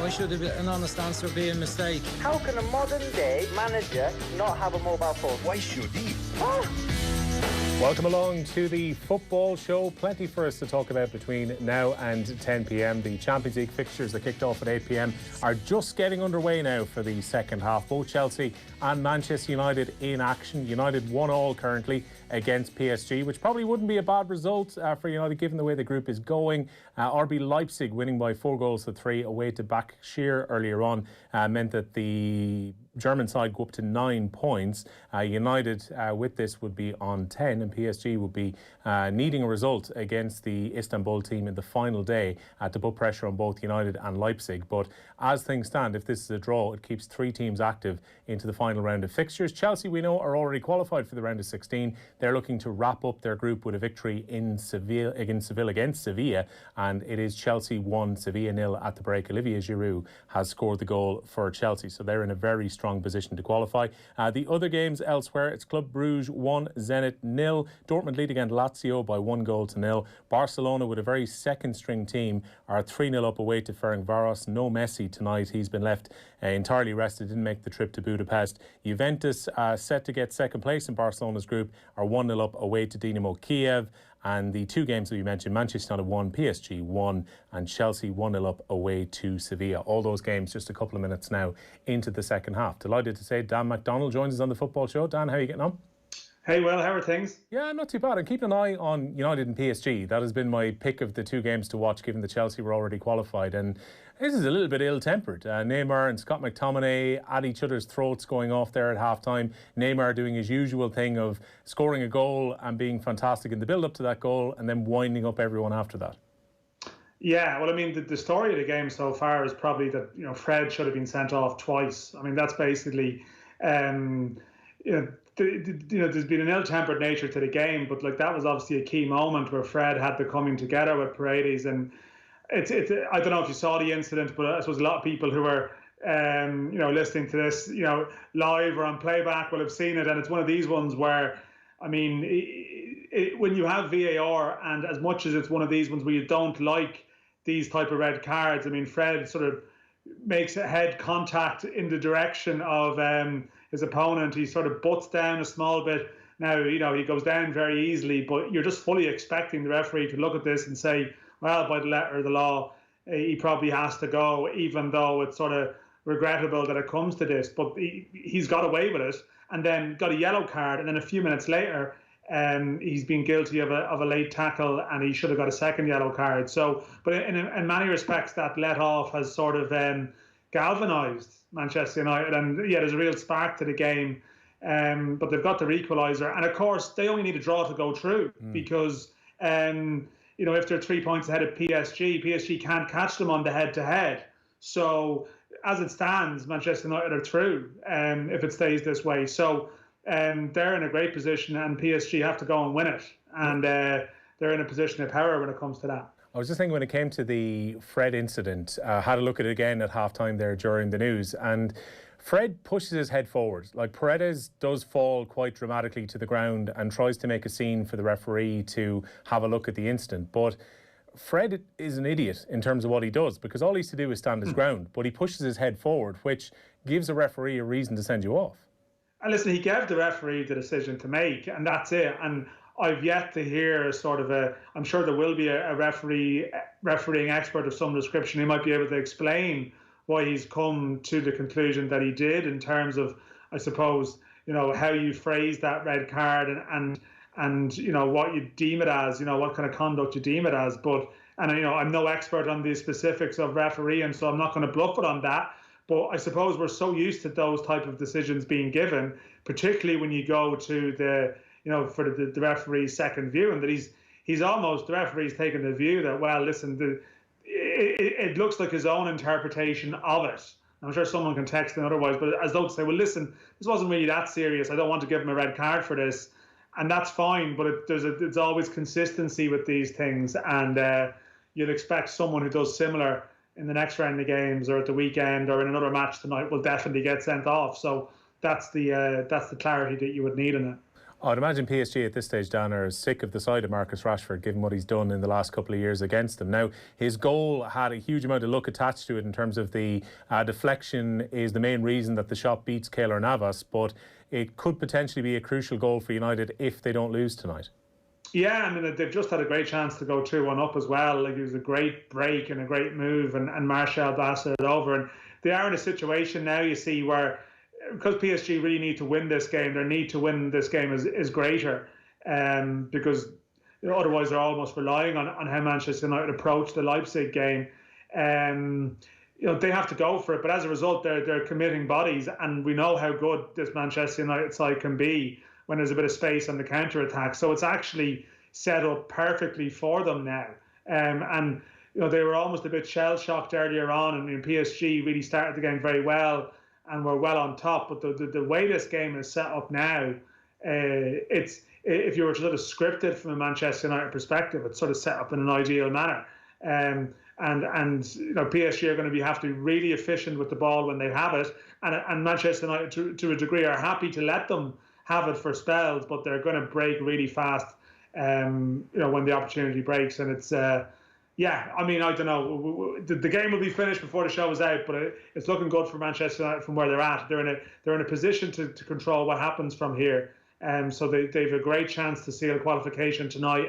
Why should an honest answer be a mistake? How can a modern day manager not have a mobile phone? Why should he? Welcome along to the football show. Plenty for us to talk about between now and 10 p.m. The Champions League fixtures that kicked off at 8 p.m. are just getting underway now for the second half. Both Chelsea and Manchester United in action. United 1-1 currently against PSG, which probably wouldn't be a bad result for United given the way the group is going. RB Leipzig winning by 4-3 away to Başakşehir earlier on meant that the German side go up to 9 points. United with this would be on 10, and PSG would be needing a result against the Istanbul team in the final day to put pressure on both United and Leipzig. But as things stand, if this is a draw, it keeps three teams active into the final round of fixtures. Chelsea, we know, are already qualified for the round of 16. They're looking to wrap up their group with a victory in Seville against Sevilla, and it is Chelsea 1, Sevilla 0 at the break. Olivier Giroud has scored the goal for Chelsea, so they're in a very strong position to qualify. The other games elsewhere, it's Club Brugge 1, Zenit 0. Dortmund lead against Lazio by 1-0. Barcelona, with a very second-string team, are 3-0 up away to Ferencváros. No Messi tonight. He's been left entirely rested, didn't make the trip to Budapest. Juventus, set to get second place in Barcelona's group, are 1-0 up away to Dynamo Kiev. And the two games that we mentioned, Manchester United 1, PSG 1, and Chelsea 1-0 up away to Sevilla. All those games just a couple of minutes now into the second half. Delighted to say Dan McDonnell joins us on the football show. Dan, how are you getting on? Hey, well, how are things? Yeah, not too bad. I'm keeping an eye on United and PSG. That has been my pick of the two games to watch, given that Chelsea were already qualified. And this is a little bit ill-tempered. Neymar and Scott McTominay at each other's throats going off there at half-time. Neymar doing his usual thing of scoring a goal and being fantastic in the build-up to that goal and then winding up everyone after that. Yeah, well, I mean, the story of the game so far is probably that, Fred should have been sent off twice. I mean, that's basically, there's been an ill-tempered nature to the game, but that was obviously a key moment where Fred had the coming together with Paredes, and it's I don't know if you saw the incident, but I suppose a lot of people who are listening to this live or on playback will have seen it, and it's one of these ones where, I mean, when you have VAR, and as much as it's one of these ones where you don't like these type of red cards, I mean, Fred sort of makes a head contact in the direction of his opponent. He sort of butts down a small bit. Now, he goes down very easily, but you're just fully expecting the referee to look at this and say, well, by the letter of the law, he probably has to go, even though it's sort of regrettable that it comes to this. But he's got away with it and then got a yellow card. And then a few minutes later, he's been guilty of a late tackle, and he should have got a second yellow card. So, but in many respects, that let off has sort of galvanised Manchester United, and there's a real spark to the game. But they've got their equaliser, and of course they only need a draw to go through because if they're 3 points ahead of PSG can't catch them on the head-to-head. So as it stands, Manchester United are through if it stays this way. So they're in a great position, and PSG have to go and win it, and they're in a position of power when it comes to that. I was just thinking, when it came to the Fred incident, had a look at it again at halftime there during the news, and Fred pushes his head forward. Paredes does fall quite dramatically to the ground and tries to make a scene for the referee to have a look at the incident. But Fred is an idiot in terms of what he does, because all he has to do is stand his ground, but he pushes his head forward, which gives a referee a reason to send you off. And listen, he gave the referee the decision to make, and that's it. And I've yet to hear I'm sure there will be a refereeing expert of some description. He might be able to explain why he's come to the conclusion that he did in terms of, I suppose, how you phrase that red card and what you deem it as, what kind of conduct you deem it as. I'm no expert on the specifics of refereeing, so I'm not going to bluff it on that. But I suppose we're so used to those type of decisions being given, particularly when you go to the referee's second view, and that the referee's taken the view that, well, listen, it looks like his own interpretation of it. I'm sure someone can text him otherwise, but as though to say, well, listen, this wasn't really that serious. I don't want to give him a red card for this. And that's fine, but it's always consistency with these things. And you'd expect someone who does similar in the next round of games or at the weekend or in another match tonight will definitely get sent off. So that's the clarity that you would need in it. I'd imagine PSG at this stage, Dan, are sick of the side of Marcus Rashford, given what he's done in the last couple of years against them. Now, his goal had a huge amount of luck attached to it in terms of the deflection is the main reason that the shot beats Kelleher Navas, but it could potentially be a crucial goal for United if they don't lose tonight. Yeah, I mean, they've just had a great chance to go 2-1 up as well. Like, it was a great break and a great move, and Martial blasted it over. And they are in a situation now, you see, where because PSG really need to win this game, their need to win this game is greater, because otherwise they're almost relying on how Manchester United approach the Leipzig game. They have to go for it, but as a result, they're committing bodies, and we know how good this Manchester United side can be when there's a bit of space on the counter-attack. So it's actually set up perfectly for them now. And they were almost a bit shell-shocked earlier on. I mean, PSG really started the game very well and were well on top. But the way this game is set up now, it's, if you were to sort of script it from a Manchester United perspective, it's sort of set up in an ideal manner. And PSG are going to have to be really efficient with the ball when they have it. And Manchester United, to a degree, are happy to let them have it for spells, but they're going to break really fast, when the opportunity breaks. And it's, I mean, I don't know. The game will be finished before the show is out, but it's looking good for Manchester United from where they're at. They're in a position to control what happens from here. So they've a great chance to seal qualification tonight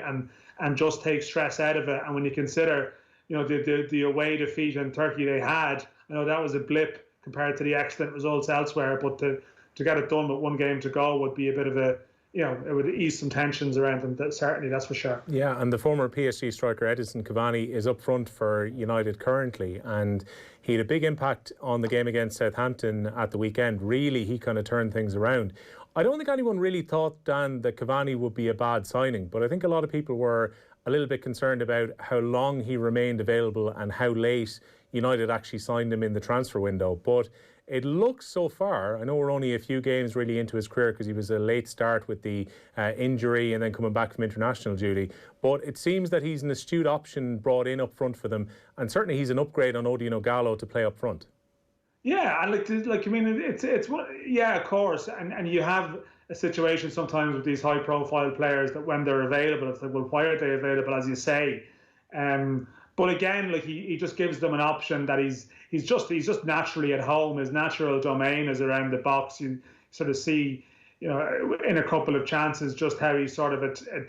and just take stress out of it. And when you consider, the away defeat in Turkey they had, I know that was a blip compared to the excellent results elsewhere, but to get it done with one game to go would be a bit of a, it would ease some tensions around them, certainly, that's for sure. Yeah, and the former PSG striker Edinson Cavani is up front for United currently, and he had a big impact on the game against Southampton at the weekend. Really, he kind of turned things around. I don't think anyone really thought, Dan, that Cavani would be a bad signing, but I think a lot of people were a little bit concerned about how long he remained available and how late United actually signed him in the transfer window. But it looks so far, I know we're only a few games really into his career because he was a late start with the injury and then coming back from international duty, but it seems that he's an astute option brought in up front for them, and certainly he's an upgrade on Odion Gallo to play up front. Yeah, and like I mean, it's yeah, of course, and you have a situation sometimes with these high-profile players that when they're available, it's like, well, why are they available, as you say? But again, like he just gives them an option that he's just naturally at home. His natural domain is around the box. You sort of see, in a couple of chances, just how he sort of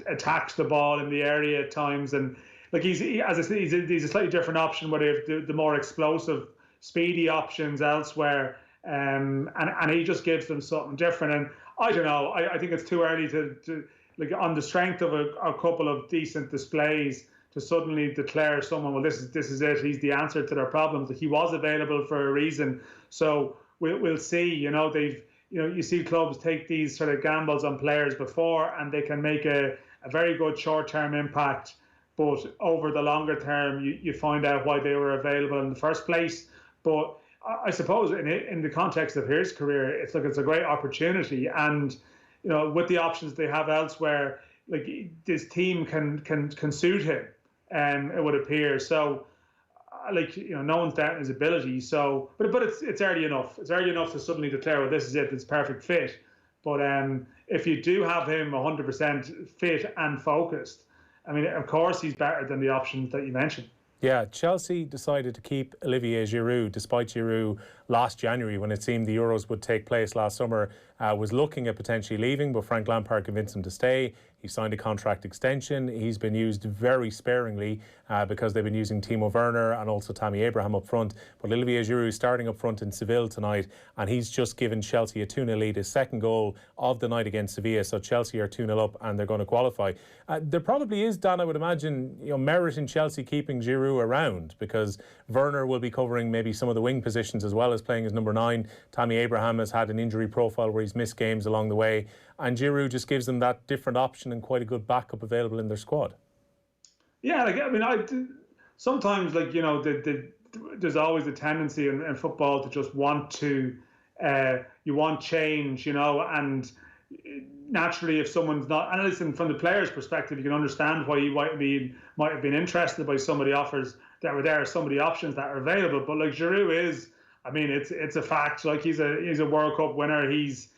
attacks the ball in the area at times. And like he's a slightly different option where they have the more explosive, speedy options elsewhere. And he just gives them something different. And I don't know. I think it's too early to like, on the strength of a couple of decent displays, to suddenly declare someone, well, this is it. He's the answer to their problems. He was available for a reason. So we'll see. You see clubs take these sort of gambles on players before, and they can make a very good short-term impact. But over the longer term, you find out why they were available in the first place. But I suppose in the context of his career, it's a great opportunity. And with the options they have elsewhere, like this team can suit him. It would appear. So, no one's doubting his ability. So, but it's early enough. It's early enough to suddenly declare, well, this is it. It's perfect fit. But if you do have him 100% fit and focused, I mean, of course, he's better than the options that you mentioned. Yeah, Chelsea decided to keep Olivier Giroud, despite Giroud last January, when it seemed the Euros would take place last summer, was looking at potentially leaving, but Frank Lampard convinced him to stay. He signed a contract extension. He's been used very sparingly because they've been using Timo Werner and also Tammy Abraham up front. But Olivier Giroud is starting up front in Seville tonight, and he's just given Chelsea a 2-0 lead, his second goal of the night against Sevilla. So Chelsea are 2-0 up and they're going to qualify. There probably is, Dan, I would imagine, merit in Chelsea keeping Giroud around, because Werner will be covering maybe some of the wing positions as well as playing as number 9. Tammy Abraham has had an injury profile where he's missed games along the way, and Giroud just gives them that different option and quite a good backup available in their squad. Yeah, sometimes there's always a tendency in football to just want to you want change, and naturally, if someone's not, and listen, from the player's perspective, you can understand why you might have been interested by some of the offers that were there, some of the options that are available. But like Giroud is, I mean, it's a fact. Like he's a World Cup winner. He's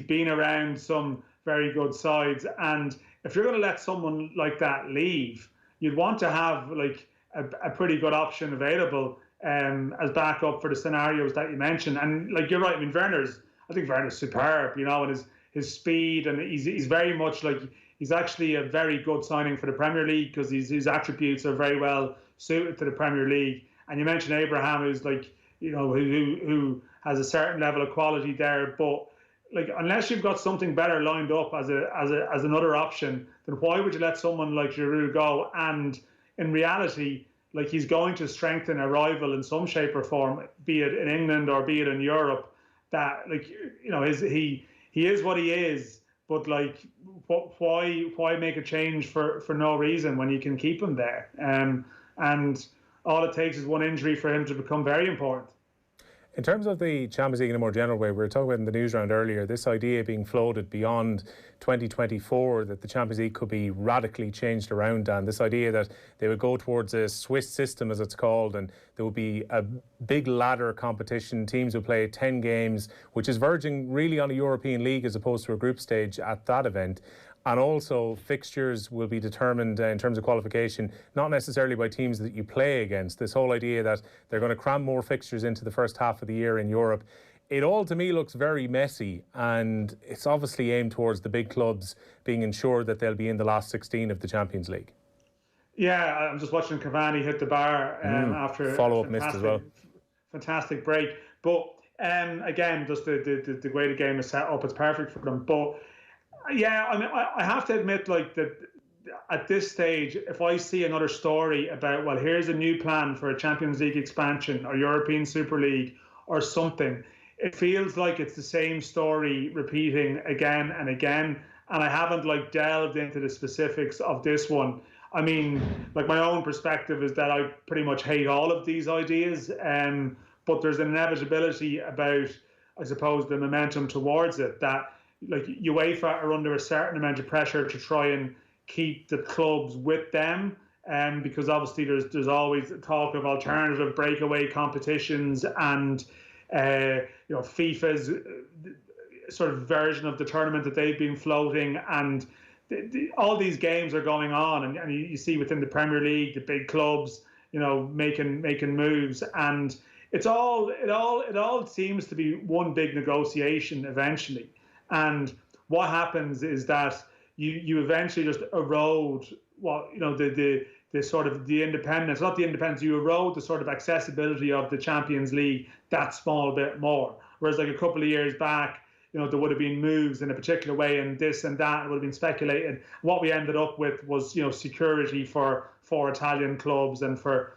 been around some very good sides. And if you're going to let someone like that leave, you'd want to have like a pretty good option available as backup for the scenarios that you mentioned. And like you're right, I mean, I think Werner's superb, you know, and his speed, and he's very much like, he's actually a very good signing for the Premier League because his attributes are very well suited to the Premier League. And you mentioned Abraham, who's like, you know, who has a certain level of quality there, but like unless you've got something better lined up as another option, then why would you let someone like Giroud go? And in reality, like he's going to strengthen a rival in some shape or form, be it in England or be it in Europe. That like, you know, he is what he is, but like why make a change for no reason when you can keep him there? And all it takes is one injury for him to become very important. In terms of the Champions League in a more general way, we were talking about in the news round earlier, this idea being floated beyond 2024 that the Champions League could be radically changed around, and this idea that they would go towards a Swiss system, as it's called, and there would be a big ladder competition. Teams would play 10 games, which is verging really on a European League as opposed to a group stage at that event. And also fixtures will be determined in terms of qualification, not necessarily by teams that you play against. This whole idea that they're going to cram more fixtures into the first half of the year in Europe, it all to me looks very messy, and it's obviously aimed towards the big clubs being ensured that they'll be in the last 16 of the Champions League. Yeah, I'm just watching Cavani hit the bar after follow-up missed as well. Fantastic break. But again, just the way the game is set up, it's perfect for them. But yeah, I mean, I have to admit, like, that at this stage, if I see another story about, well, here's a new plan for a Champions League expansion or European Super League or something, it feels like it's the same story repeating again and again. And I haven't like delved into the specifics of this one. I mean, like my own perspective is that I pretty much hate all of these ideas. But there's an inevitability about, I suppose, the momentum towards it, that like UEFA are under a certain amount of pressure to try and keep the clubs with them, because obviously there's always talk of alternative breakaway competitions and you know, FIFA's sort of version of the tournament that they've been floating, and all these games are going on, and you see within the Premier League the big clubs, you know, making moves, and it all seems to be one big negotiation eventually. And what happens is that you eventually just erode what, you know, the sort of the independence, not the independence, you erode the sort of accessibility of the Champions League that small bit more. Whereas like a couple of years back, you know, there would have been moves in a particular way and this and that, it would have been speculated. What we ended up with was, you know, security for 4 Italian clubs and for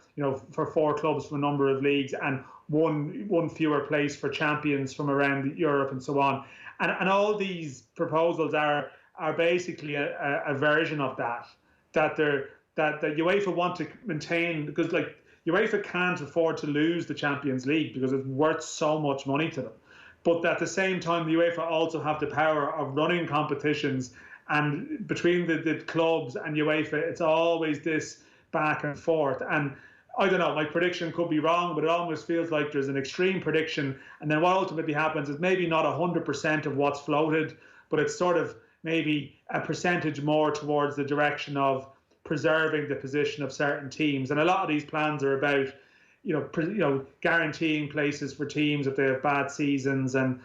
4 clubs from a number of leagues, and one fewer place for champions from around Europe and so on. And all these proposals are basically a version of that that UEFA want to maintain, because like UEFA can't afford to lose the Champions League because it's worth so much money to them. But at the same time, the UEFA also have the power of running competitions, and between the clubs and UEFA, it's always this back and forth. And I don't know, my prediction could be wrong, but it almost feels like there's an extreme prediction, and then what ultimately happens is maybe not 100% of what's floated, but it's sort of maybe a percentage more towards the direction of preserving the position of certain teams. And a lot of these plans are about, you know, guaranteeing places for teams if they have bad seasons, and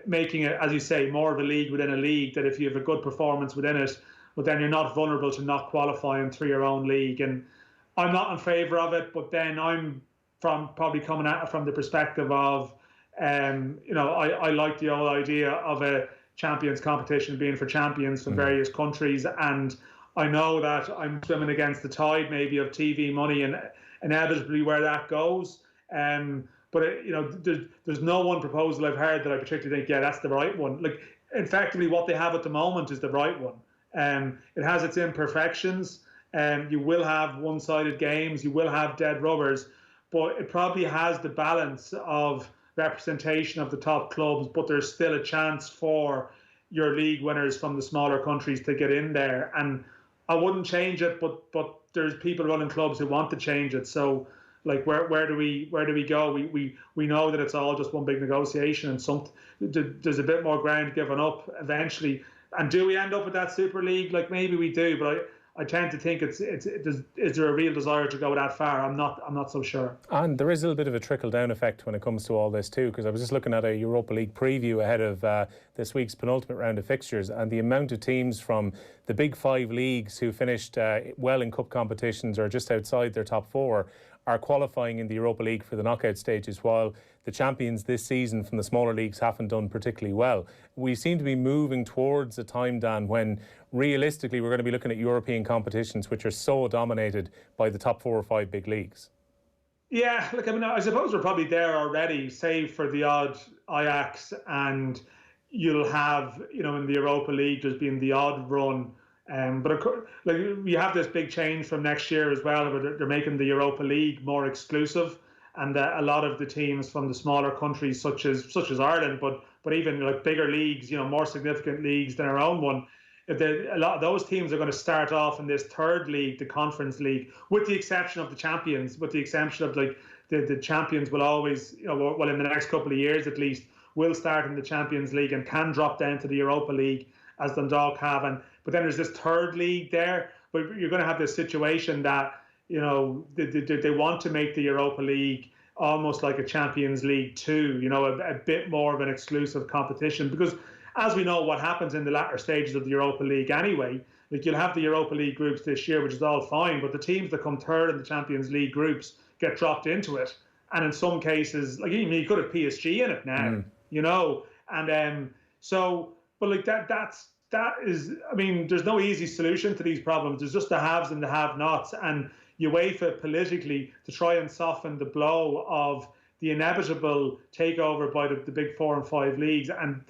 making it, as you say, more of a league within a league, that if you have a good performance within it, well, then you're not vulnerable to not qualifying through your own league. And I'm not in favour of it, but then I'm probably coming at it from the perspective of, you know, I like the old idea of a champions competition being for champions from various countries, and I know that I'm swimming against the tide maybe of TV money and inevitably where that goes. But you know, there's no one proposal I've heard that I particularly think, yeah, that's the right one. Like, effectively, what they have at the moment is the right one. It has its imperfections. You will have one-sided games, you will have dead rubbers, but it probably has the balance of representation of the top clubs, but there's still a chance for your league winners from the smaller countries to get in there. And I wouldn't change it, but there's people running clubs who want to change it. So like, where do we go? We know that it's all just one big negotiation, and there's a bit more ground given up eventually. And do we end up with that Super League? Like, maybe we do, but I tend to think is there a real desire to go that far? I'm not so sure. And there is a little bit of a trickle-down effect when it comes to all this too, because I was just looking at a Europa League preview ahead of this week's penultimate round of fixtures, and the amount of teams from the big 5 leagues who finished well in cup competitions or just outside their top 4 are qualifying in the Europa League for the knockout stages, while the champions this season from the smaller leagues haven't done particularly well. We seem to be moving towards a time, Dan, when realistically we're going to be looking at European competitions which are so dominated by the top 4 or 5 big leagues. Yeah, look, I mean, I suppose we're probably there already, save for the odd Ajax, and you'll have, in the Europa League, there's been the odd run. But of course, like, we have this big change from next year as well, where they're making the Europa League more exclusive, and a lot of the teams from the smaller countries, such as Ireland, but even like bigger leagues, more significant leagues than our own one, a lot of those teams are going to start off in this third league, the Conference League, with the exception of the champions. With the exception of like the champions will always, well, in the next couple of years at least, will start in the Champions League and can drop down to the Europa League, as Dundalk have. But then there's this third league there. But you're going to have this situation that, they want to make the Europa League almost like a Champions League 2, a bit more of an exclusive competition. Because as we know, what happens in the latter stages of the Europa League anyway, like, you'll have the Europa League groups this year, which is all fine, but the teams that come third in the Champions League groups get dropped into it. And in some cases, like, even you could have PSG in it now, and so, but like that is, I mean, there's no easy solution to these problems. There's just the haves and the have-nots, and UEFA politically, to try and soften the blow of the inevitable takeover by the big 4 and 5 leagues, and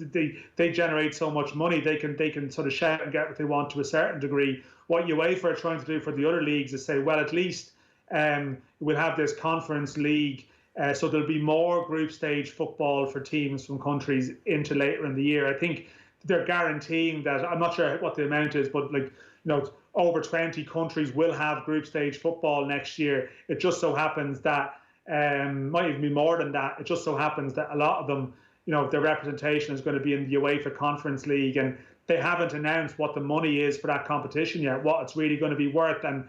they generate so much money, they can sort of shout and get what they want to a certain degree. What UEFA are trying to do for the other leagues is say, well, at least we'll have this Conference League, so there'll be more group stage football for teams from countries into later in the year. I think they're guaranteeing that, I'm not sure what the amount is, but over 20 countries will have group stage football next year. It just so happens that, might even be more than that, it just so happens that a lot of them, their representation is going to be in the UEFA Conference League, and they haven't announced what the money is for that competition yet, what it's really going to be worth, and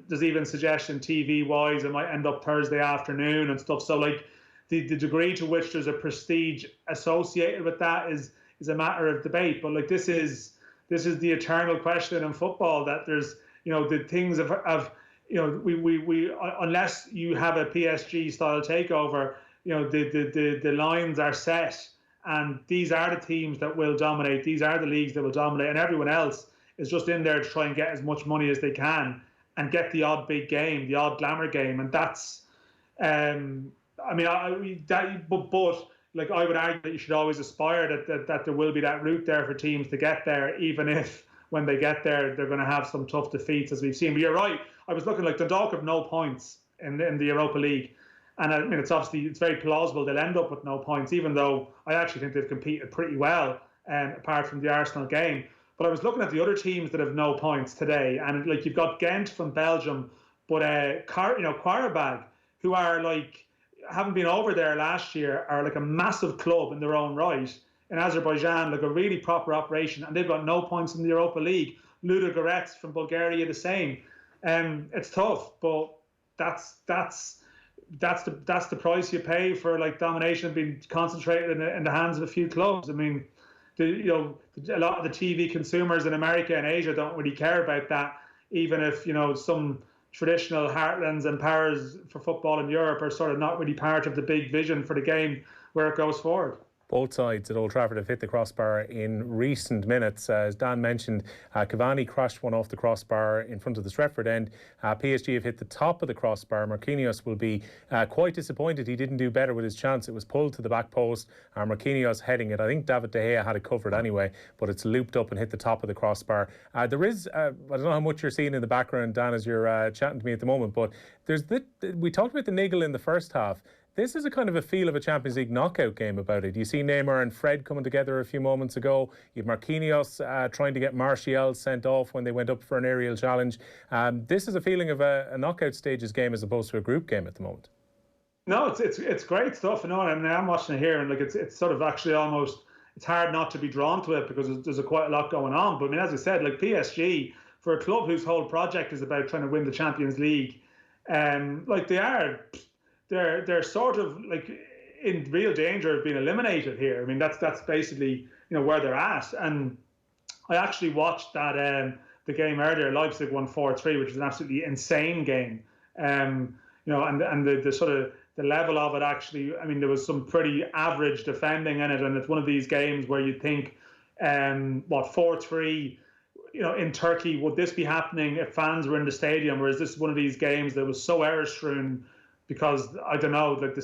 there's even suggestion TV-wise it might end up Thursday afternoon and stuff. So like the degree to which there's a prestige associated with that is a matter of debate. But like this is the eternal question in football, that there's the things of we unless you have a PSG style takeover, the lines are set, and these are the teams that will dominate, these are the leagues that will dominate, and everyone else is just in there to try and get as much money as they can and get the odd big game, the odd glamour game. And that's but like, I would argue that you should always aspire that there will be that route there for teams to get there, even if when they get there they're going to have some tough defeats, as we've seen. But you're right, I was looking, like, Dundalk have no points in the Europa League, and I mean, it's very plausible they'll end up with no points, even though I actually think they've competed pretty well, apart from the Arsenal game. But I was looking at the other teams that have no points today, and like, you've got Ghent from Belgium, but Qarabag, who are like, haven't been over there last year, are like a massive club in their own right in Azerbaijan, like a really proper operation, and they've got no points in the Europa League. Ludogorets from Bulgaria, the same. It's tough, but that's the price you pay for, like, domination being concentrated in the hands of a few clubs. I mean, a lot of the TV consumers in America and Asia don't really care about that, even if some traditional heartlands and powers for football in Europe are sort of not really part of the big vision for the game where it goes forward. Both sides at Old Trafford have hit the crossbar in recent minutes. As Dan mentioned, Cavani crashed one off the crossbar in front of the Stretford end. PSG have hit the top of the crossbar. Marquinhos will be quite disappointed he didn't do better with his chance. It was pulled to the back post. Marquinhos heading it. I think David De Gea had it covered anyway, but it's looped up and hit the top of the crossbar. There is, I don't know how much you're seeing in the background, Dan, as you're chatting to me at the moment, but we talked about the niggle in the first half. This is a kind of a feel of a Champions League knockout game about it. You see Neymar and Fred coming together a few moments ago. You have Marquinhos trying to get Martial sent off when they went up for an aerial challenge. This is a feeling of a knockout stages game as opposed to a group game at the moment. No, it's great stuff. And I'm watching it here, and like it's sort of actually almost, it's hard not to be drawn to it because there's quite a lot going on. But I mean, as I said, like PSG, for a club whose whole project is about trying to win the Champions League, like they're sort of like in real danger of being eliminated here. I mean, that's basically where they're at. And I actually watched that the game earlier. Leipzig won 4-3, which was an absolutely insane game. And the sort of the level of it, actually, I mean, there was some pretty average defending in it, and it's one of these games where you think, 4-3, in Turkey, would this be happening if fans were in the stadium, or is this one of these games that was so error-strewn because, I don't know, like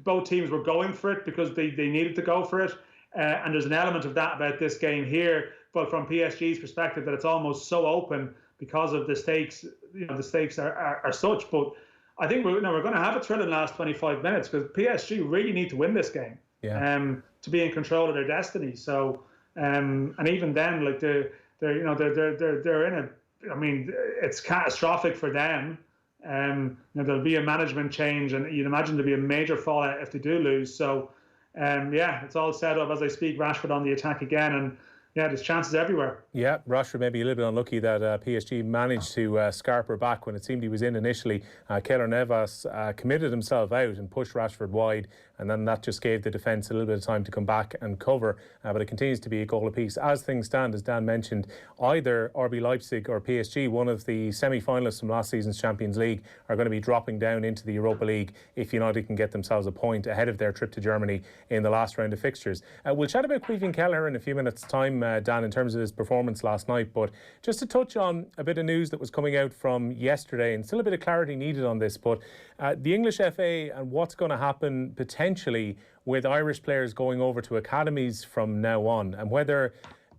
both teams were going for it because they needed to go for it, and there's an element of that about this game here, but from PSG's perspective, that it's almost so open because of the stakes. The stakes are such, but I think we're going to have a thrill in the last 25 minutes because PSG really need to win this game to be in control of their destiny. So, and even then, like they're in a. I mean, it's catastrophic for them. There'll be a management change, and you'd imagine there'll be a major fallout if they do lose. So, it's all set up as I speak. Rashford on the attack again, and there's chances everywhere. Yeah, Rashford may be a little bit unlucky that PSG managed to scarp her back when it seemed he was in initially. Kelleher committed himself out and pushed Rashford wide, and then that just gave the defence a little bit of time to come back and cover. But it continues to be a goal apiece. As things stand, as Dan mentioned, either RB Leipzig or PSG, one of the semi-finalists from last season's Champions League, are going to be dropping down into the Europa League if United can get themselves a point ahead of their trip to Germany in the last round of fixtures. We'll chat about Caoimhin Kelleher in a few minutes' time, Dan, in terms of his performance last night, but just to touch on a bit of news that was coming out from yesterday, and still a bit of clarity needed on this, but the English FA and what's going to happen potentially with Irish players going over to academies from now on, and whether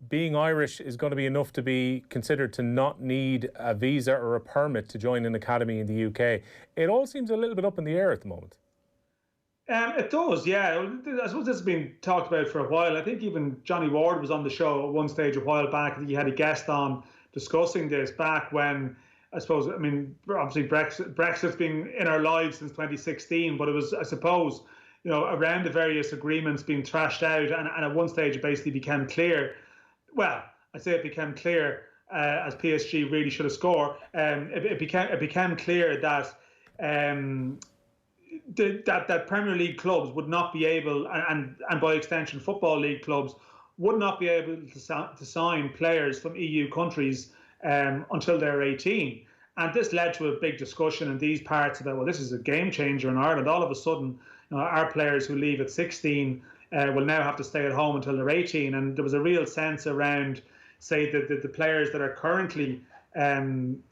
being Irish is going to be enough to be considered to not need a visa or a permit to join an academy in the UK. It all seems a little bit up in the air at the moment. It does, yeah. I suppose this has been talked about for a while. I think even Johnny Ward was on the show at one stage a while back. I think he had a guest on discussing this back when, I suppose, I mean, obviously Brexit's been in our lives since 2016, but it was, I suppose, around the various agreements being thrashed out, and at one stage it basically became clear, well, I say it became clear as PSG really should have scored, it became clear that that Premier League clubs would not be able, and by extension Football League clubs, would not be able to sign players from EU countries until they're 18. And this led to a big discussion in these parts about, well, this is a game changer in Ireland. All of a sudden, our players who leave at 16 will now have to stay at home until they're 18. And there was a real sense around, say, the players that are currently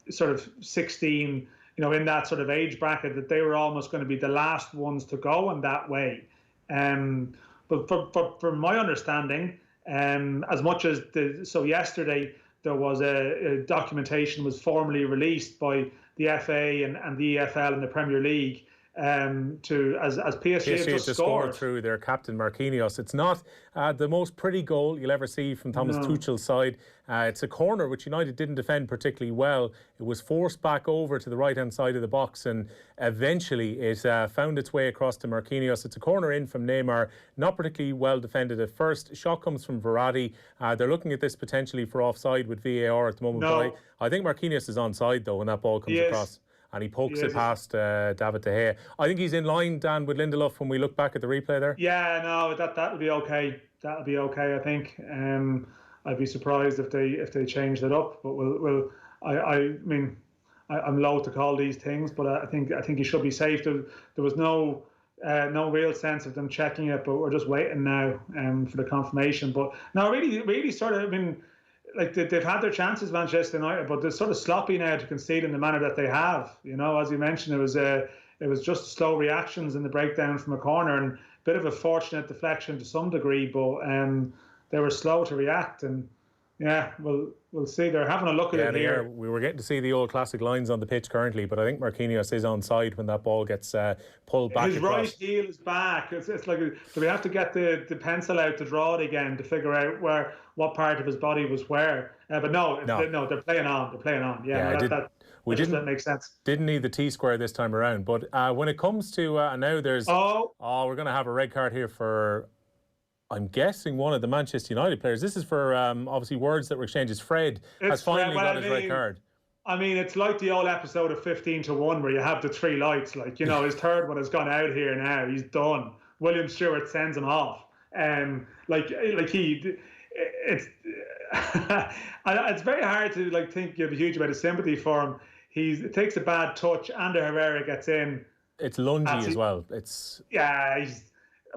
sort of 16, in that sort of age bracket, that they were almost going to be the last ones to go in that way. But from my understanding, as much as yesterday there was a documentation was formally released by the FA and the EFL and the Premier League as PSG have just scored through their captain Marquinhos. It's not the most pretty goal you'll ever see from Thomas Tuchel's side. It's a corner which United didn't defend particularly well. It was forced back over to the right-hand side of the box, and eventually it found its way across to Marquinhos. It's a corner in from Neymar, not particularly well defended at first. Shot comes from Verratti. They're looking at this potentially for offside with VAR at the moment. But I think Marquinhos is onside though when that ball comes across. And he pokes it past David De Gea. I think he's in line, Dan, with Lindelof when we look back at the replay there. Yeah, no, that'll be okay. That'll be okay, I think. I'd be surprised if they changed it up. But I mean, I'm loath to call these things, but I think he should be safe. There was no real sense of them checking it, but we're just waiting now for the confirmation. But no, really sort of, I mean, like they've had their chances, Manchester United, but they're sort of sloppy now to concede in the manner that they have. As you mentioned, it was just slow reactions in the breakdown from a corner and a bit of a fortunate deflection to some degree, but they were slow to react. And yeah, we'll see. They're having a look at it here. We were getting to see the old classic lines on the pitch currently, but I think Marquinhos is onside when that ball gets pulled back. His right heel is back. It's like, do we have to get the pencil out to draw it again to figure out what part of his body was where? But no, they're playing on. They're playing on. That makes sense. Didn't need the T-square this time around. But when it comes to now there's we're going to have a red card here for I'm guessing one of the Manchester United players. This is for obviously words that were exchanged. Fred has finally got his red card. I mean, it's like the old episode of 15-1 where you have the three lights. Like, you know, his third one has gone out here now. He's done. William Stewart sends him off. It's very hard to you have a huge amount of sympathy for him. It takes a bad touch, and Herrera gets in. It's lungy as well. He's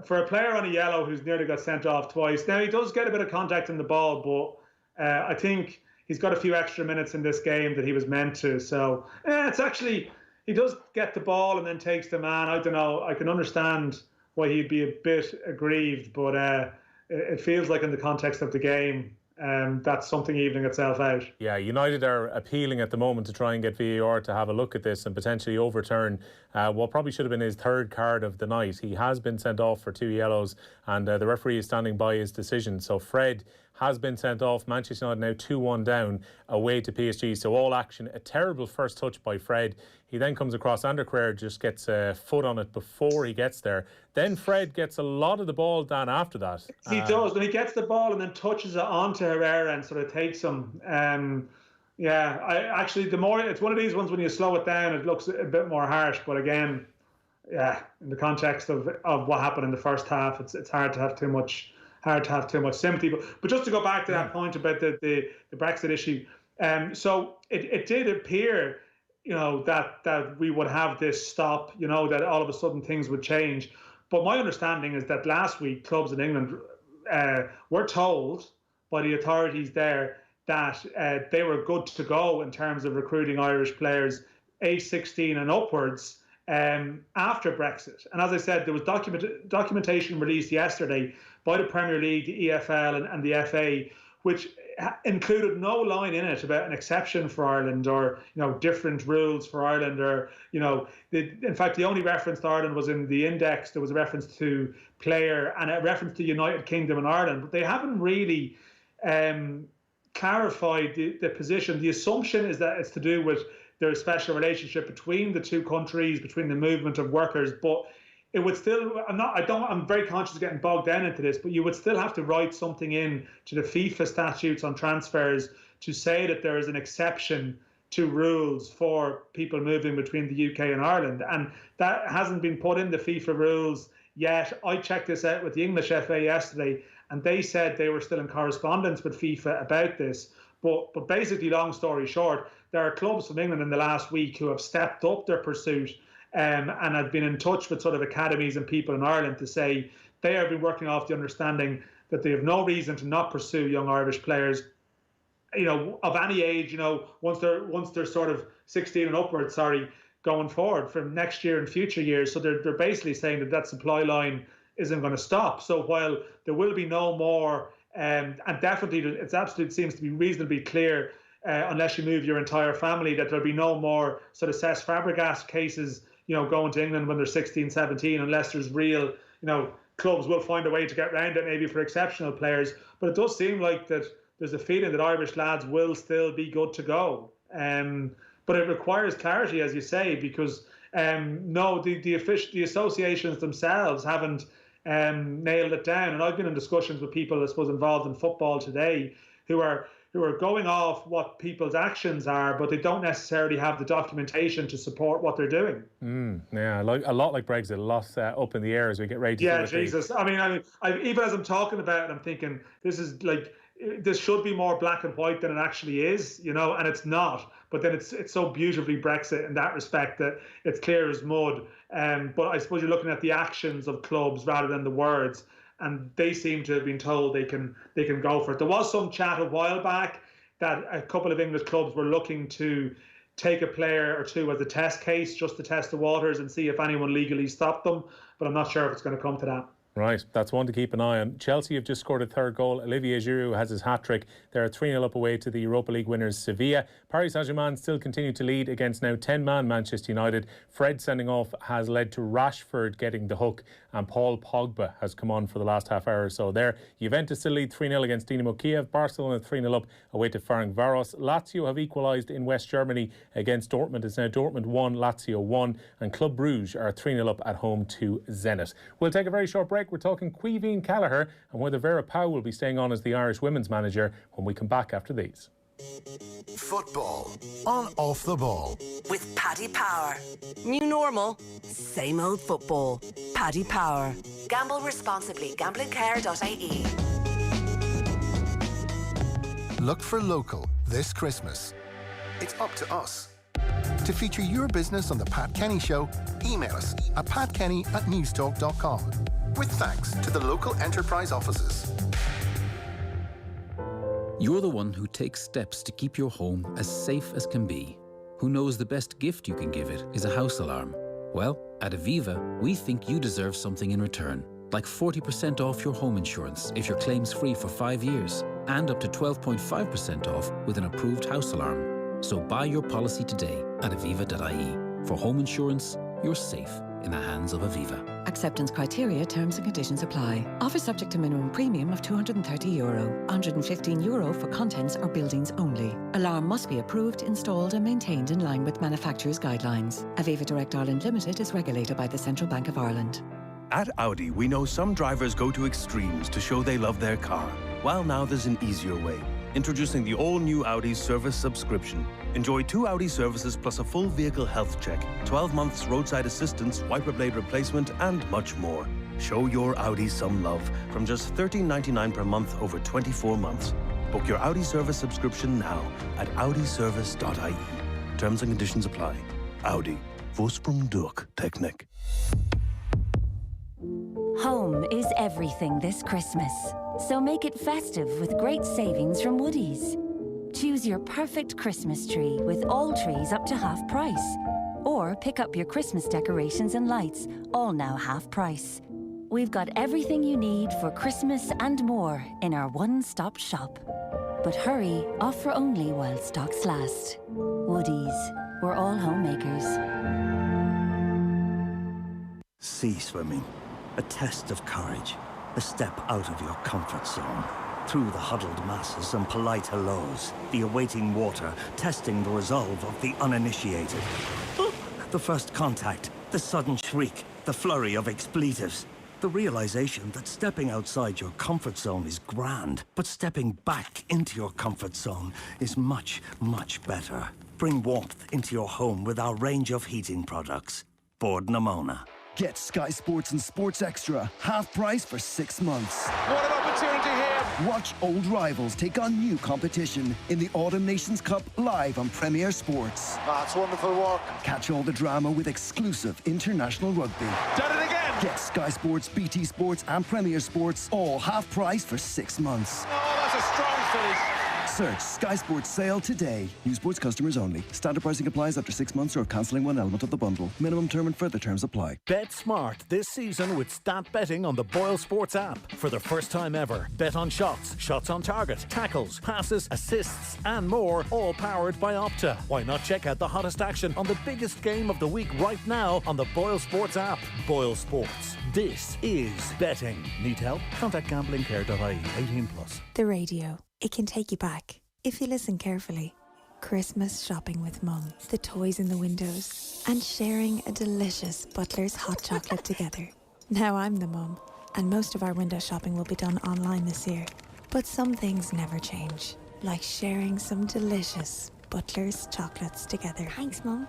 for a player on a yellow who's nearly got sent off twice. Now he does get a bit of contact in the ball, but I think he's got a few extra minutes in this game that he was meant to. So it's actually, he does get the ball and then takes the man. I don't know. I can understand why he'd be a bit aggrieved, but it feels like in the context of the game, that's something evening itself out. Yeah, United are appealing at the moment to try and get VAR to have a look at this and potentially overturn what probably should have been his third card of the night. He has been sent off for 2 yellows, and the referee is standing by his decision. So Fred has been sent off. Manchester United now 2-1 down away to PSG. So all action. A terrible first touch by Fred. He then comes across. Ander Carrera just gets a foot on it before he gets there. Then Fred gets a lot of the ball down after that. He does. When he gets the ball and then touches it onto Herrera and sort of takes him. It's one of these ones when you slow it down, it looks a bit more harsh. But again, in the context of what happened in the first half, it's hard to have too much sympathy. But just to go back to that point about the Brexit issue, so it did appear, that we would have this stop, that all of a sudden things would change. But my understanding is that last week clubs in England were told by the authorities there that they were good to go in terms of recruiting Irish players age 16 and upwards after Brexit. And as I said, there was documentation released yesterday by the Premier League, the EFL and the FA, which included no line in it about an exception for Ireland or different rules for Ireland, or in fact the only reference to Ireland was in the index. There was a reference to player and a reference to United Kingdom and Ireland, but they haven't really clarified the position. The assumption is that it's to do with their special relationship between the two countries, between the movement of workers, but it would still, I'm very conscious of getting bogged down into this, but you would still have to write something in to the FIFA statutes on transfers to say that there is an exception to rules for people moving between the UK and Ireland. And that hasn't been put in the FIFA rules yet. I checked this out with the English FA yesterday, and they said they were still in correspondence with FIFA about this. But basically, long story short, there are clubs from England in the last week who have stepped up their pursuit and have been in touch with sort of academies and people in Ireland to say they have been working off the understanding that they have no reason to not pursue young Irish players, of any age, once they're sort of 16 and upwards, going forward from next year and future years. So they're basically saying that supply line isn't going to stop. So while there will be no more, and definitely it seems to be reasonably clear, unless you move your entire family, that there'll be no more sort of Cesc Fabregas cases, going to England when they're 16, 17, unless there's real, clubs will find a way to get around it, maybe for exceptional players. But it does seem like that there's a feeling that Irish lads will still be good to go. But it requires clarity, as you say, because the associations themselves haven't nailed it down. And I've been in discussions with people, I suppose, involved in football today who are going off what people's actions are, but they don't necessarily have the documentation to support what they're doing. A lot like Brexit, a lot up in the air as we get ready to Jesus. I mean, even as I'm talking about it, I'm thinking this should be more black and white than it actually is, and it's not. But then it's so beautifully Brexit in that respect that it's clear as mud. But I suppose you're looking at the actions of clubs rather than the words. And they seem to have been told they can go for it. There was some chat a while back that a couple of English clubs were looking to take a player or two as a test case, just to test the waters and see if anyone legally stopped them. But I'm not sure if it's going to come to that. Right, that's one to keep an eye on. Chelsea have just scored a third goal. Olivier Giroud has his hat-trick. They're 3-0 up away to the Europa League winners Sevilla. Paris Saint-Germain still continue to lead against now 10-man Manchester United. Fred sending off has led to Rashford getting the hook, and Paul Pogba has come on for the last half hour or so there. Juventus still lead 3-0 against Dinamo Kiev. Barcelona 3-0 up away to Ferencváros. Lazio have equalised in West Germany against Dortmund. It's now Dortmund 1, Lazio 1, and Club Brugge are 3-0 up at home to Zenit. We'll take a very short break. break, we're talking Caoimhin Kelleher and whether Vera Pauw will be staying on as the Irish women's manager when we come back after these. Football on Off the Ball with Paddy Power. New normal, same old football. Paddy Power. Gamble responsibly. Gamblingcare.ie. Look for local this Christmas. It's up to us. To feature your business on The Pat Kenny Show, email us at patkenny@newstalk.com. With thanks to the local enterprise offices. You're the one who takes steps to keep your home as safe as can be. Who knows the best gift you can give it is a house alarm? Well, at Aviva, we think you deserve something in return. Like 40% off your home insurance if your claim's free for 5 years, and up to 12.5% off with an approved house alarm. So buy your policy today at aviva.ie. For home insurance, you're safe in the hands of Aviva. Acceptance criteria, terms and conditions apply. Offer subject to minimum premium of €230. €115 for contents or buildings only. Alarm must be approved, installed and maintained in line with manufacturer's guidelines. Aviva Direct Ireland Limited is regulated by the Central Bank of Ireland. At Audi, we know some drivers go to extremes to show they love their car. Well, now there's an easier way. Introducing the all-new Audi Service Subscription. Enjoy 2 Audi services plus a full vehicle health check, 12 months roadside assistance, wiper blade replacement, and much more. Show your Audi some love from just $13.99 per month over 24 months. Book your Audi Service subscription now at audiservice.ie. Terms and conditions apply. Audi. Vorsprung durch Technik. Home is everything this Christmas, so make it festive with great savings from Woodies. Choose your perfect Christmas tree with all trees up to half price. Or pick up your Christmas decorations and lights, all now half price. We've got everything you need for Christmas and more in our one-stop shop. But hurry, offer only while stocks last. Woodies, we're all homemakers. Sea swimming. A test of courage. A step out of your comfort zone. Through the huddled masses and polite hellos. The awaiting water, testing the resolve of the uninitiated. The first contact. The sudden shriek. The flurry of expletives. The realization that stepping outside your comfort zone is grand, but stepping back into your comfort zone is much, much better. Bring warmth into your home with our range of heating products. Bord na Móna. Get Sky Sports and Sports Extra, half price for 6 months. What an opportunity here! Watch old rivals take on new competition in the Autumn Nations Cup live on Premier Sports. That's wonderful work. Catch all the drama with exclusive international rugby. Done it again! Get Sky Sports, BT Sports and Premier Sports all half price for 6 months. Oh, that's a strong finish. Search Sky Sports Sale today. New sports customers only. Standard pricing applies after 6 months or of cancelling one element of the bundle. Minimum term and further terms apply. Bet smart this season with stat betting on the Boyle Sports app. For the first time ever, bet on shots, shots on target, tackles, passes, assists and more, all powered by Opta. Why not check out the hottest action on the biggest game of the week right now on the Boyle Sports app. Boyle Sports. This is betting. Need help? Contact gamblingcare.ie. 18+. The radio. It can take you back, if you listen carefully. Christmas shopping with Mum, the toys in the windows, and sharing a delicious Butler's hot chocolate together. Now I'm the mum, and most of our window shopping will be done online this year. But some things never change, like sharing some delicious Butler's chocolates together. Thanks, Mum.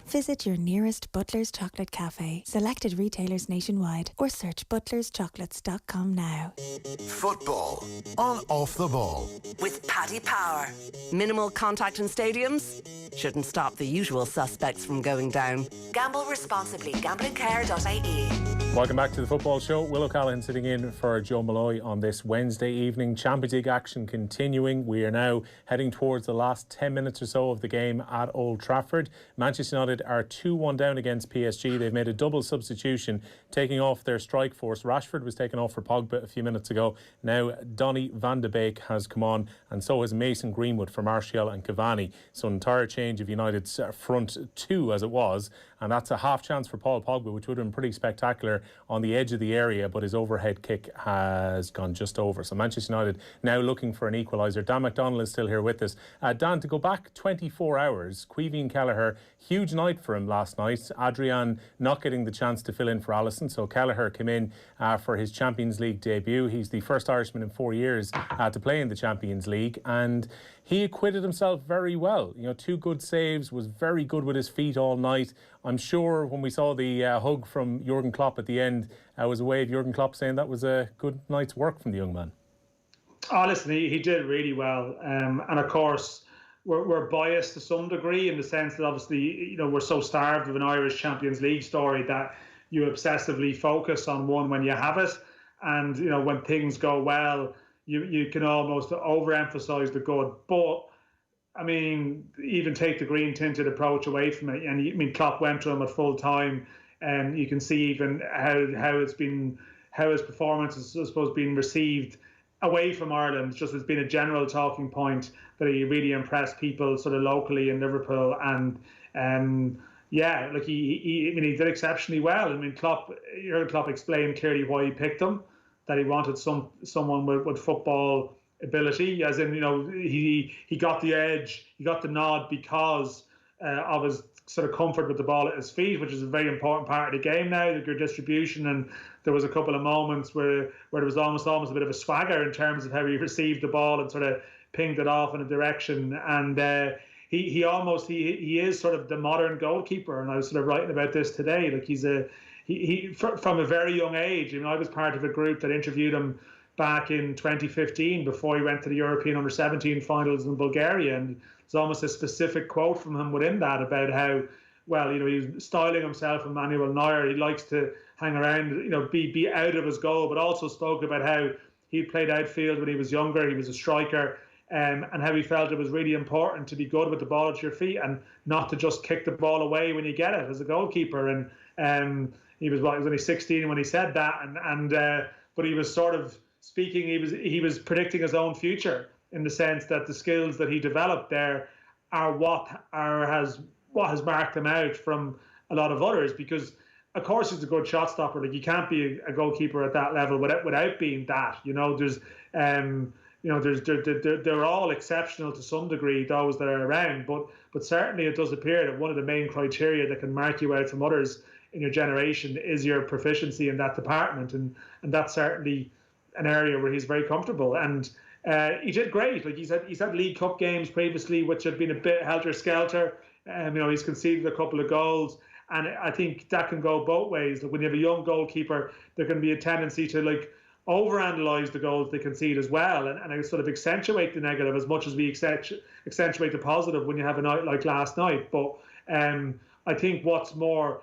Visit your nearest Butler's Chocolate Cafe, selected retailers nationwide, or search butlerschocolates.com now. Football on Off the Ball with Paddy Power. Minimal contact in stadiums shouldn't stop the usual suspects from going down. Gamble responsibly. Gamblingcare.ie. Welcome back to the Football Show. Will O'Callaghan sitting in for Joe Malloy on this Wednesday evening. Champions League action continuing. We are now heading towards the last 10 minutes or so of the game at Old Trafford. Manchester United are 2-1 down against PSG. They've made a double substitution, taking off their strike force. Rashford was taken off for Pogba a few minutes ago. Now Donny van de Beek has come on, and so has Mason Greenwood for Martial and Cavani. So an entire change of United's front two as it was. and that's a half chance for Paul Pogba, which would have been pretty spectacular on the edge of the area, but his overhead kick has gone just over. So Manchester United now looking for an equaliser. Dan McDonnell is still here with us. Dan, to go back 24 hours, Caoimhin Kelleher, huge night for him last night. Adrian not getting the chance to fill in for Alisson, so Kelleher came in for his Champions League debut. He's the first Irishman in 4 years to play in the Champions League, and he acquitted himself very well. 2 good saves, was very good with his feet all night. I'm sure when we saw the hug from Jurgen Klopp at the end, was a way of Jurgen Klopp saying that was a good night's work from the young man. Oh, listen, he did really well. And of course, we're biased to some degree in the sense that obviously, we're so starved of an Irish Champions League story that you obsessively focus on one when you have it. And, when things go well, you can almost overemphasize the good. But, I mean, even take the green tinted approach away from it. And Klopp went to him at full time, and you can see even how his performance has, I suppose, been received away from Ireland. Just has been a general talking point that he really impressed people sort of locally in Liverpool. And he did exceptionally well. Jurgen Klopp explained clearly why he picked him, that he wanted someone with football ability, as in, he got the edge, he got the nod because of his sort of comfort with the ball at his feet, which is a very important part of the game now, your distribution. And there was a couple of moments where there was almost a bit of a swagger in terms of how he received the ball and sort of pinged it off in a direction. And he is sort of the modern goalkeeper. And I was sort of writing about this today. Like he from a very young age. I was part of a group that interviewed him back in 2015 before he went to the European Under-17 finals in Bulgaria, and there's almost a specific quote from him within that about how, well, he was styling himself and Manuel Neuer. He likes to hang around, be out of his goal, but also spoke about how he played outfield when he was younger. He was a striker, and how he felt it was really important to be good with the ball at your feet and not to just kick the ball away when you get it as a goalkeeper. And he was only 16 when he said that, but he was sort of speaking. He was predicting his own future in the sense that the skills that he developed there are what has marked him out from a lot of others. Because of course he's a good shot stopper. Like, you can't be a goalkeeper at that level without being that. They're all exceptional to some degree, those that are around. But certainly it does appear that one of the main criteria that can mark you out from others in your generation is your proficiency in that department, and that's certainly an area where he's very comfortable. And he did great. Like, he's had League Cup games previously which have been a bit helter-skelter. He's conceded a couple of goals, and I think that can go both ways. Like, when you have a young goalkeeper, there can be a tendency to overanalyze the goals they concede as well, and sort of accentuate the negative as much as we accentuate the positive when you have a night like last night. But I think what's more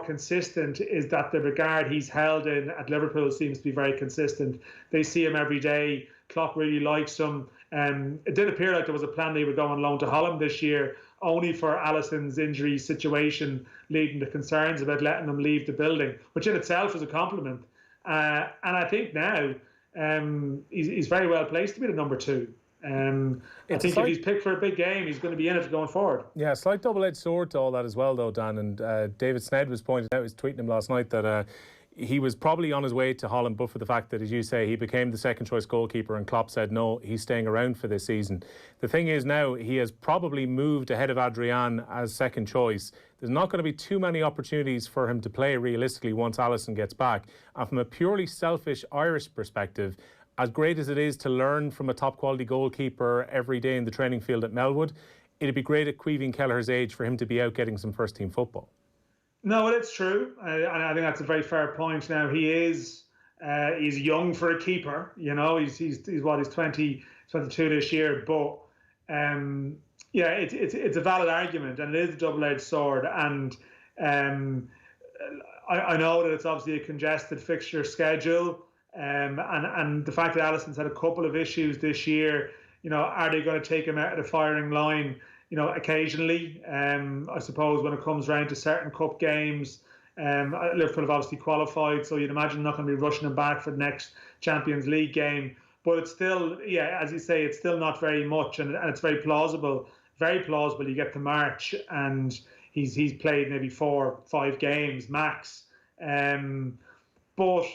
consistent is that the regard he's held in at Liverpool seems to be very consistent. They see him every day. Klopp really likes him. It did appear like there was a plan they would go on loan to Holland this year, only for Alisson's injury situation leading to concerns about letting him leave the building, which in itself is a compliment. And I think now he's very well placed to be the number 2. I think if he's picked for a big game, he's going to be in it going forward. Yeah, slight double-edged sword to all that as well, though, Dan. And David Sned was pointing out, was tweeting him last night, that he was probably on his way to Holland, but for the fact that, as you say, he became the second-choice goalkeeper, and Klopp said, no, he's staying around for this season. The thing is now, he has probably moved ahead of Adrian as second choice. There's not going to be too many opportunities for him to play realistically once Alisson gets back. And from a purely selfish Irish perspective, as great as it is to learn from a top-quality goalkeeper every day in the training field at Melwood, it'd be great at Caoimhin Kelleher's age for him to be out getting some first-team football. No, well, it's true. I think that's a very fair point. Now, he's young for a keeper. He's 20, 22 this year. But it's a valid argument, and it is a double-edged sword. And I know that it's obviously a congested fixture schedule. And the fact that Alisson's had a couple of issues this year, are they going to take him out of the firing line, occasionally? I suppose when it comes around to certain cup games, Liverpool have obviously qualified, so you'd imagine not going to be rushing him back for the next Champions League game. But it's still, as you say, it's still not very much, and it's very plausible. You get to March, and he's played maybe 4 or 5 games max. But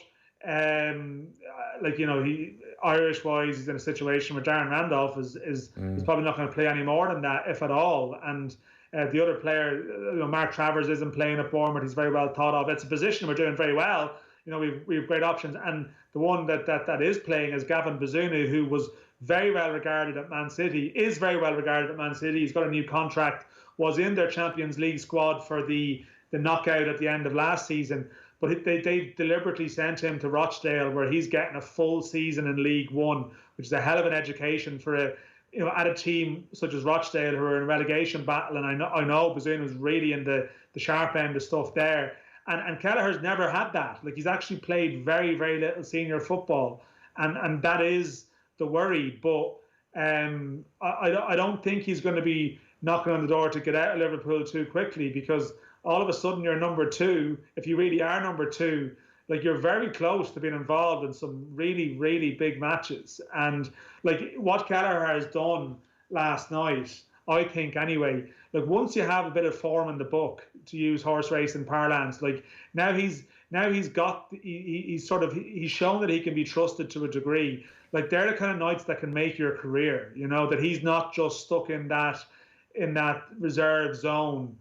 he Irish-wise, he's in a situation where Darren Randolph is probably not going to play any more than that, if at all. And the other player, Mark Travers, isn't playing at Bournemouth. He's very well thought of. It's a position we're doing very well. We have great options. And the one that is playing is Gavin Bazunu, who was very well regarded at Man City, is very well regarded at Man City. He's got a new contract, was in their Champions League squad for the knockout at the end of last season. But they deliberately sent him to Rochdale, where he's getting a full season in League One, which is a hell of an education for at a team such as Rochdale, who are in a relegation battle. And I know Bazunu was really in the sharp end of stuff there. And Kelleher's never had that. Like, he's actually played very, very little senior football, and that is the worry. But I don't think he's going to be knocking on the door to get out of Liverpool too quickly, because all of a sudden you're number 2. If you really are number 2, like, you're very close to being involved in some really, really big matches. And like what Kelleher has done last night, I think anyway, like, once you have a bit of form in the book, to use horse racing parlance, like now he's shown that he can be trusted to a degree. Like, they're the kind of nights that can make your career, that he's not just stuck in that reserve zone.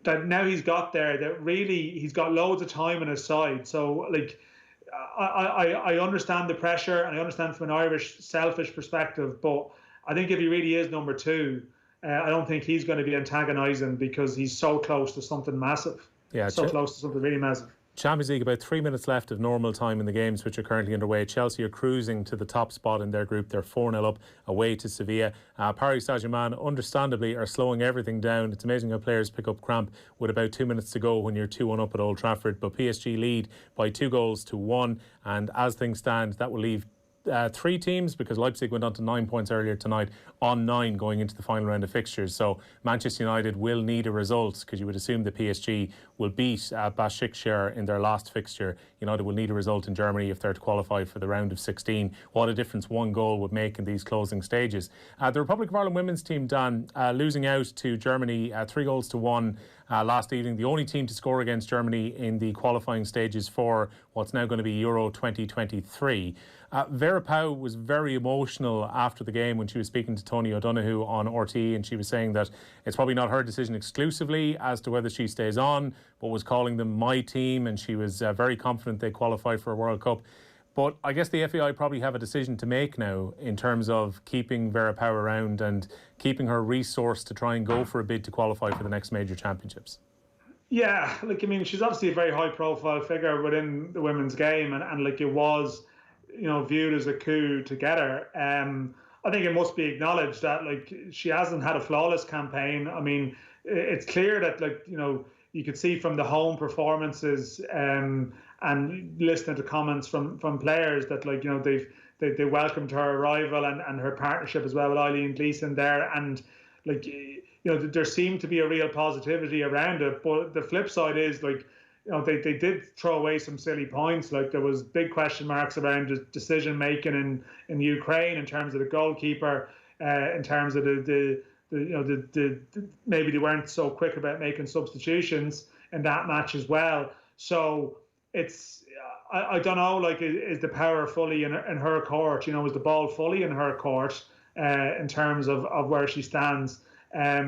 That now he's got there, that really he's got loads of time on his side. So like, I understand the pressure, and I understand from an Irish selfish perspective, but I think if he really is number 2, I don't think he's going to be antagonising, because he's so close to something massive. Yeah, so close to something really massive. Champions League, about 3 minutes left of normal time in the games, which are currently underway. Chelsea are cruising to the top spot in their group. They're 4-0 up away to Sevilla. Paris Saint-Germain, understandably, are slowing everything down. It's amazing how players pick up cramp with about 2 minutes to go when you're 2-1 up at Old Trafford. But PSG lead by 2-1. And as things stand, that will leave 3 teams, because Leipzig went on to 9 points earlier tonight, on 9 going into the final round of fixtures. So Manchester United will need a result, because you would assume the PSG will beat Başakşehir in their last fixture. United will need a result in Germany if they're to qualify for the round of 16. What a difference one goal would make in these closing stages. The Republic of Ireland women's team, Dan, losing out to Germany 3-1 last evening. The only team to score against Germany in the qualifying stages for what's now going to be Euro 2023. Vera Pauw was very emotional after the game when she was speaking to Tony O'Donoghue on RTE, and she was saying that it's probably not her decision exclusively as to whether she stays on, but was calling them my team, and she was very confident they qualify for a World Cup. But I guess the FAI probably have a decision to make now in terms of keeping Vera Pauw around and keeping her resourced to try and go for a bid to qualify for the next major championships. Yeah, like, I mean, she's obviously a very high-profile figure within the women's game, and like, it was, viewed as a coup to get her. I think it must be acknowledged that, like, she hasn't had a flawless campaign. I mean, it's clear that, like, you could see from the home performances and listening to comments from players that, like, they welcomed her arrival and her partnership as well with Eileen Gleeson there, and like, there seemed to be a real positivity around it. But the flip side is, like, they did throw away some silly points. Like, there was big question marks around decision making in Ukraine in terms of the goalkeeper, in terms of the maybe they weren't so quick about making substitutions in that match as well. So it's, I don't know, like, is the power fully in her court? Is the ball fully in her court in terms of where she stands? I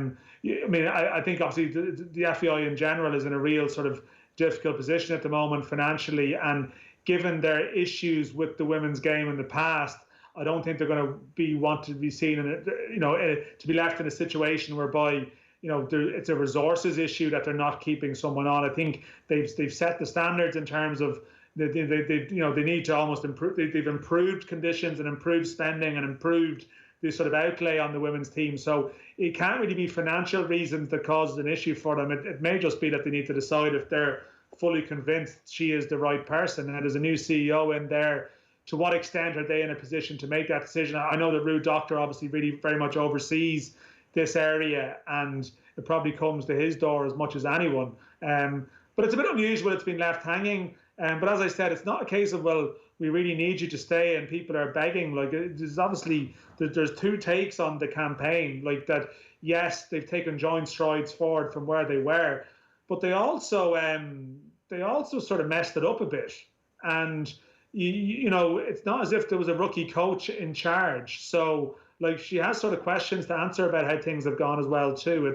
mean, I think obviously the FAI in general is in a real sort of difficult position at the moment financially, and given their issues with the women's game in the past, I don't think they're going to want to be seen in to be left in a situation whereby it's a resources issue that they're not keeping someone on. I think they've set the standards in terms of they need to almost improve. They've improved conditions and improved spending and improved the sort of outlay on the women's team. So it can't really be financial reasons that causes an issue for them. It may just be that they need to decide if they're fully convinced she is the right person. And there's a new CEO in there. To what extent are they in a position to make that decision? I know that Ruud Doctor obviously really very much oversees this area, and it probably comes to his door as much as anyone. But But it's a bit unusual it's been left hanging. But as I said, it's not a case of, well, we really need you to stay and people are begging. Like, there's obviously, there's two takes on the campaign. Like that, yes, they've taken joint strides forward from where they were, but they also sort of messed it up a bit. And, you know, it's not as if there was a rookie coach in charge. So, like, she has sort of questions to answer about how things have gone as well too.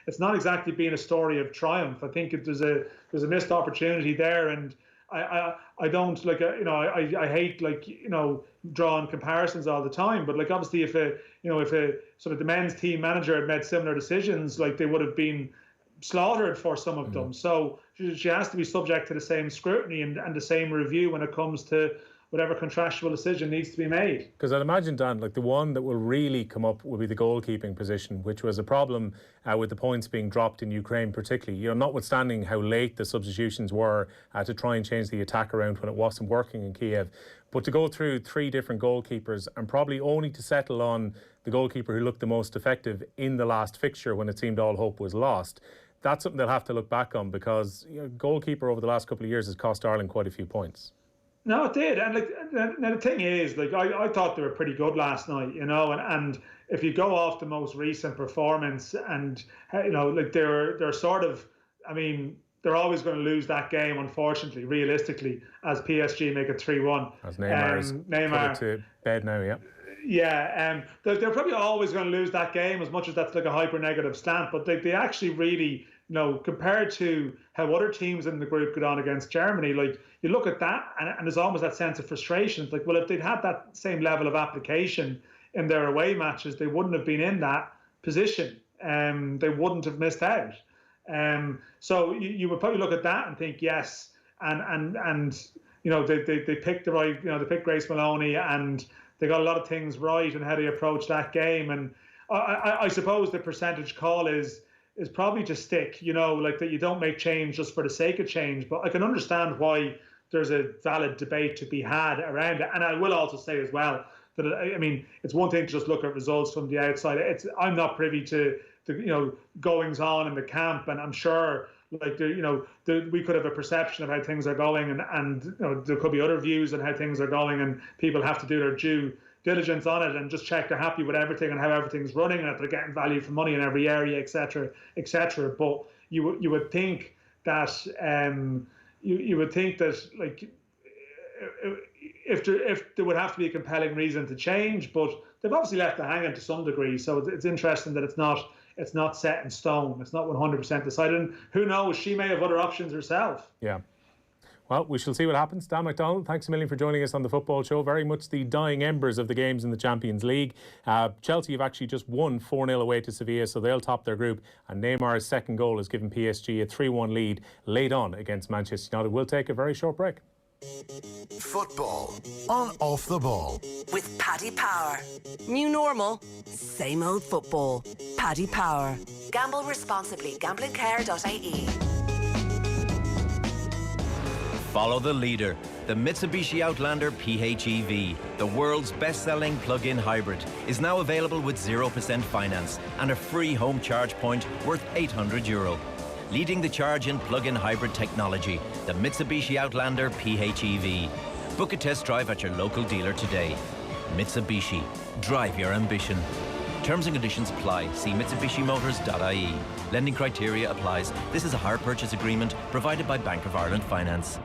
It's not exactly been a story of triumph. I think there's a missed opportunity there, and I don't like, you know, I hate, like, you know, drawing comparisons all the time, but like, obviously if a sort of the men's team manager had made similar decisions, like, they would have been slaughtered for some of them. So she has to be subject to the same scrutiny and the same review when it comes to whatever contractual decision needs to be made. Because I'd imagine, Dan, like, the one that will really come up will be the goalkeeping position, which was a problem with the points being dropped in Ukraine particularly. You know, notwithstanding how late the substitutions were to try and change the attack around when it wasn't working in Kiev. But to go through 3 different goalkeepers and probably only to settle on the goalkeeper who looked the most effective in the last fixture when it seemed all hope was lost, that's something they'll have to look back on, because, you know, goalkeeper over the last couple of years has cost Ireland quite a few points. No, it did. And like, now the thing is, like, I thought they were pretty good last night, you know, and if you go off the most recent performance, and, you know, like, they're sort of, I mean, they're always going to lose that game, unfortunately, realistically, as PSG make it 3-1. As Neymar's put it to bed now, yeah. Yeah, they're probably always going to lose that game, as much as that's like a hyper-negative slant, but they actually really, you know, compared to how other teams in the group got on against Germany, like, you look at that and there's almost that sense of frustration. It's like, well, if they'd had that same level of application in their away matches, they wouldn't have been in that position. They wouldn't have missed out. So you would probably look at that and think, yes, and you know, they picked the right, you know, they picked Grace Maloney, and they got a lot of things right in how they approach that game. And I suppose the percentage call is probably to stick, you know, like, that you don't make change just for the sake of change. But I can understand why there's a valid debate to be had around it. And I will also say as well that, I mean, it's one thing to just look at results from the outside. I'm not privy to the, you know, goings on in the camp, and I'm sure, like, you know, we could have a perception of how things are going, and you know, there could be other views on how things are going, and people have to do their due diligence on it and just check they're happy with everything and how everything's running, and if they're getting value for money in every area, etc., etc. But you would think that you would think that, like, if there would have to be a compelling reason to change, but they've obviously left it hanging to some degree. So it's interesting that it's not set in stone. It's not 100% decided. And who knows? She may have other options herself. Yeah. Well, we shall see what happens. Dan McDonnell, thanks a million for joining us on the Football Show. Very much the dying embers of the games in the Champions League. Chelsea have actually just won 4-0 away to Sevilla, so they'll top their group. And Neymar's second goal has given PSG a 3-1 lead late on against Manchester United. We'll take a very short break. Football on Off the Ball with Paddy Power. New normal, same old football. Paddy Power. Gamble responsibly. Gamblingcare.ie. Follow the leader, the Mitsubishi Outlander PHEV, the world's best-selling plug-in hybrid, is now available with 0% finance and a free home charge point worth €800. Leading the charge in plug-in hybrid technology, the Mitsubishi Outlander PHEV. Book a test drive at your local dealer today. Mitsubishi, drive your ambition. Terms and conditions apply. See MitsubishiMotors.ie. Lending criteria applies. This is a hire purchase agreement provided by Bank of Ireland Finance.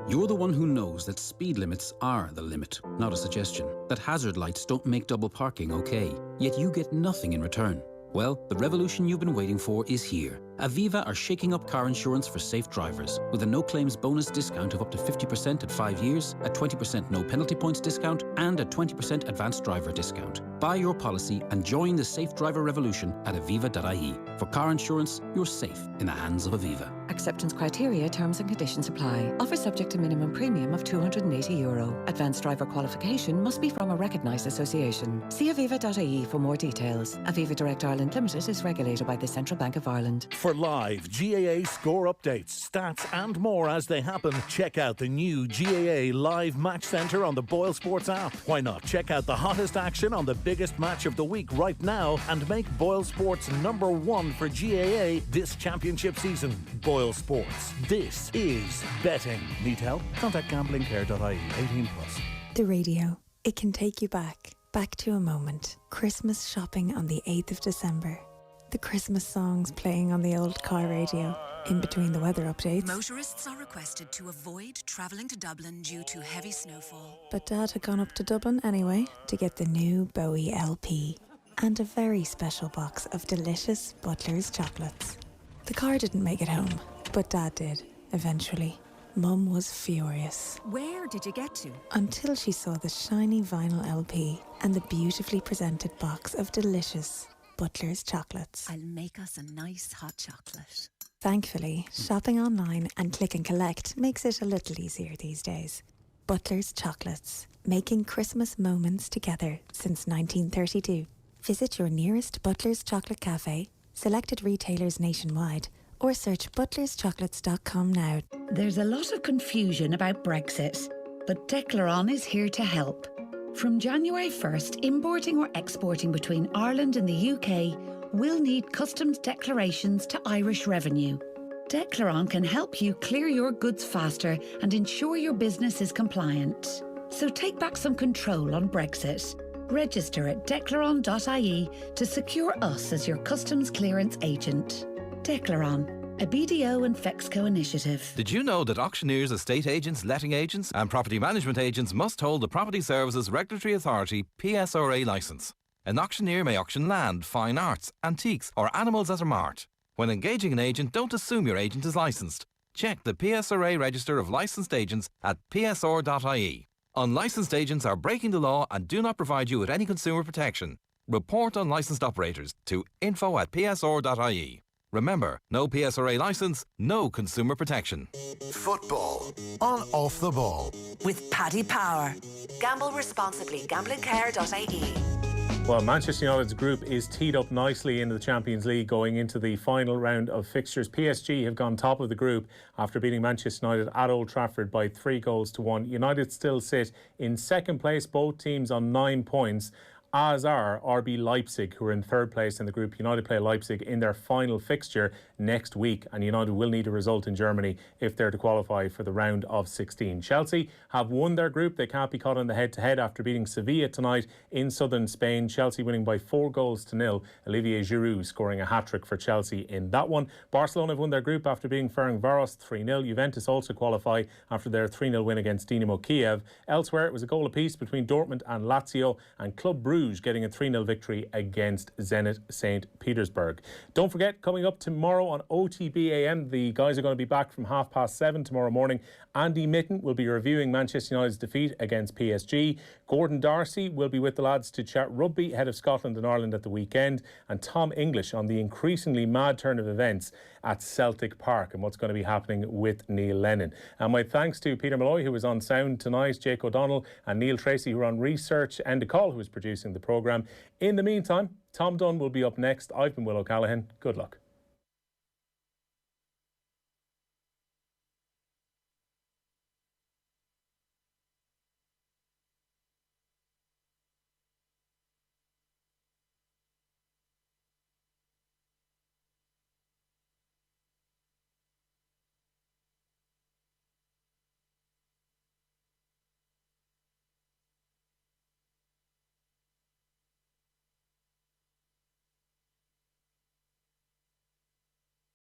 You're the one who knows that speed limits are the limit, not a suggestion. That hazard lights don't make double parking okay, yet you get nothing in return. Well, the revolution you've been waiting for is here. Aviva are shaking up car insurance for safe drivers with a no-claims bonus discount of up to 50% at 5 years, a 20% no penalty points discount, and a 20% advanced driver discount. Buy your policy and join the safe driver revolution at aviva.ie. For car insurance, you're safe in the hands of Aviva. Acceptance criteria, terms and conditions apply. Offer subject to minimum premium of €280. Advanced driver qualification must be from a recognised association. See aviva.ie for more details. Aviva Direct Ireland Limited is regulated by the Central Bank of Ireland. For live GAA score updates, stats and more as they happen, check out the new GAA Live Match Centre on the Boyle Sports app. Why not check out the hottest action on the biggest match of the week right now and make Boyle Sports #1 for GAA this championship season. Boyle Boyle Sports. This is betting. Need help? Contact gamblingcare.ie. 18+. The radio. It can take you back to a moment. Christmas shopping on the 8th of December. The Christmas songs playing on the old car radio. In between the weather updates. Motorists are requested to avoid travelling to Dublin due to heavy snowfall. But Dad had gone up to Dublin anyway to get the new Bowie LP. And a very special box of delicious Butler's chocolates. The car didn't make it home, but Dad did, eventually. Mum was furious. Where did you get to? Until she saw the shiny vinyl LP and the beautifully presented box of delicious Butler's chocolates. I'll make us a nice hot chocolate. Thankfully, shopping online and click and collect makes it a little easier these days. Butler's Chocolates, making Christmas moments together since 1932. Visit your nearest Butler's Chocolate Cafe, selected retailers nationwide, or search butlerschocolates.com now. There's a lot of confusion about Brexit, but Declaron is here to help. From January 1st, importing or exporting between Ireland and the UK will need customs declarations to Irish revenue. Declaron can help you clear your goods faster and ensure your business is compliant. So take back some control on Brexit. Register at declaron.ie to secure us as your customs clearance agent. Declaron, a BDO and Fexco initiative. Did you know that auctioneers, estate agents, letting agents and property management agents must hold the Property Services Regulatory Authority PSRA licence? An auctioneer may auction land, fine arts, antiques or animals at a mart. When engaging an agent, don't assume your agent is licensed. Check the PSRA Register of Licensed Agents at psr.ie. Unlicensed agents are breaking the law and do not provide you with any consumer protection. Report unlicensed operators to info@psr.ie. Remember, no PSRA licence, no consumer protection. Football on Off the Ball. With Paddy Power. Gamble responsibly. Gamblingcare.ie. Well, Manchester United's group is teed up nicely into the Champions League going into the final round of fixtures. PSG have gone top of the group after beating Manchester United at Old Trafford by 3-1. United still sit in second place, both teams on 9 points, as are RB Leipzig, who are in third place in the group. United play Leipzig in their final fixture next week, and United will need a result in Germany if they're to qualify for the round of 16. Chelsea have won their group. They can't be caught in the head-to-head after beating Sevilla tonight in southern Spain. Chelsea winning by 4-0. Olivier Giroud scoring a hat-trick for Chelsea in that one. Barcelona have won their group after beating Ferencváros 3-0. Juventus also qualify after their 3-0 win against Dinamo Kiev. Elsewhere, it was a goal apiece between Dortmund and Lazio, and Club Brugge getting a 3-0 victory against Zenit St. Petersburg. Don't forget, coming up tomorrow on OTB AM, the guys are going to be back from 7:30 tomorrow morning. Andy Mitten will be reviewing Manchester United's defeat against PSG. Gordon Darcy will be with the lads to chat rugby ahead of Scotland and Ireland at the weekend. And Tom English on the increasingly mad turn of events at Celtic Park and what's going to be happening with Neil Lennon. And my thanks to Peter Malloy, who was on sound tonight, Jake O'Donnell and Neil Tracy, who were on research, and DeCall, who was producing the programme. In the meantime, Tom Dunn will be up next. I've been Will O'Callaghan. Good luck.